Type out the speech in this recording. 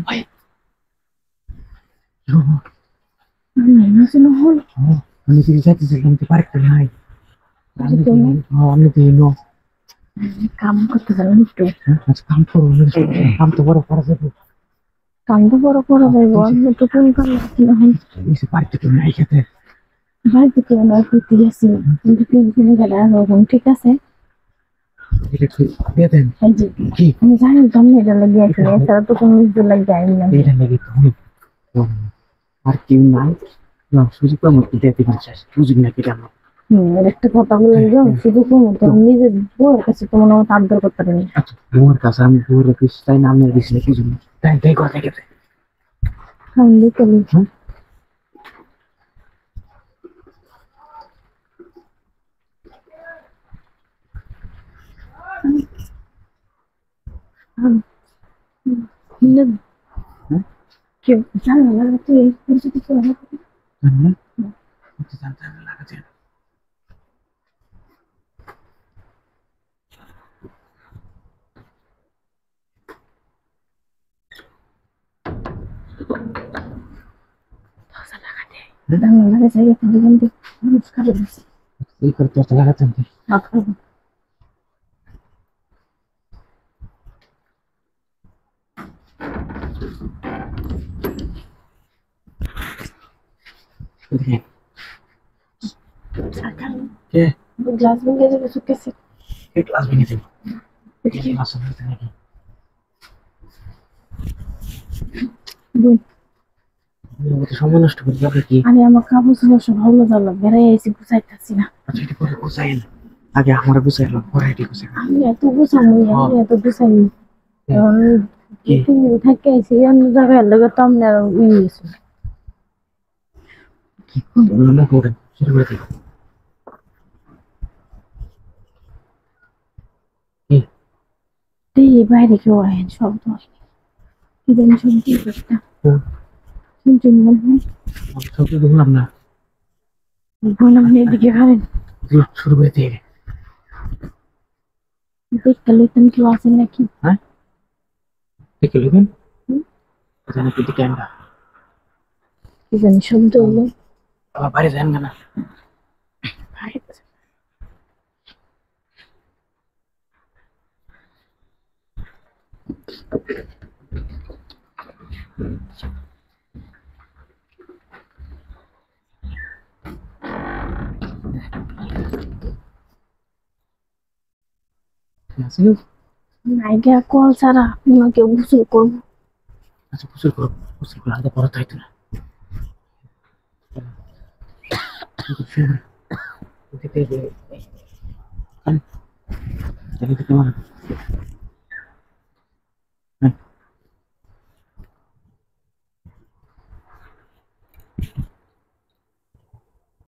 ভাই আমি দিকে যাইতেছিলাম তো পার্কটা নাই আমি দিই কাম করতে পারেন একটু। আচ্ছা কাম করো কাম তো বড় করা যাবে কাম তো বড় করা যাইব, আমি তো কোন কাম করছি এখন। এসে পার্কটা তো নাই খেতে বাড়িতে কেউ নয়, করতে গেছি কিন্তু তিনজনে গেলে এখন ঠিক আছে। এটা একটু দিয়ে দেন এই যে কি আমি জানি তুমি এটা লাগিয়ে আসলে এছাড়া তো কোনো কিছু লাগিয়ে আইনি না। এটা লেগে তো আর কেউ নাই না সুযোগ পাবো দিতে পারছি সুযোগ নাকি কেন এর একটা কথা বলে যাও, শুধু কোনো তুমি নিজের বউয়ের কাছে তো মনে হয় আবদার করতে পারেনি। আচ্ছা বউয়ের কাছে আমি বউয়ের কিছু চাই না আপনার কিছু কি জন্য তাই তাই কথা গেছে আমি দেখে নিই। কেউ জানে না তুই এই পরিস্থিতি করে জানতে লাগাচ্ছে লাগে জায়গা থেকে কিন্তু মানুষ খাবে বেশি। এই করে তো লাগাচ্ছেন কে গ্লাস ভেঙে যাবে শুকেছে। একটু আসবে নিতে আসলে নাকি সময় নষ্ট করি আপনি কি আরে আমার কাপড় চোপড় সব ভালো ভালো বেড়াই আইসি গুছাইতেছি না। আচ্ছা এটি পরে গুছাইন আগে আমার গুছাইলাম পরে এটি গুছাইন আমি এত গুছামু, আমি এত গুছাইনি তুমি থাকে আইসি অন্য জায়গায় লাগে তো আমি আর গেছি। মুখ ওঠেন শুরু করে দিই এই বাইরে কেউ আহেন শব্দ আসবে কি জানি শুনছি একটা শুনছি মনে হয় সব দেখলাম না বোন আপনি এদিকে খাবেন শুরু করে দিয়ে দেখতে লইতেন কেউ আছেন নাকি? হ্যাঁ দেখে নেবেন জানি কি দিকে আমরা কি জানি শব্দ হলো। আবার বাইরে যান না নাইগা কল ছাড়া আপনাকে গোসল করবো। আচ্ছা গোসল করে আলাদা পড়াতে হইতো না দেখতে কেমন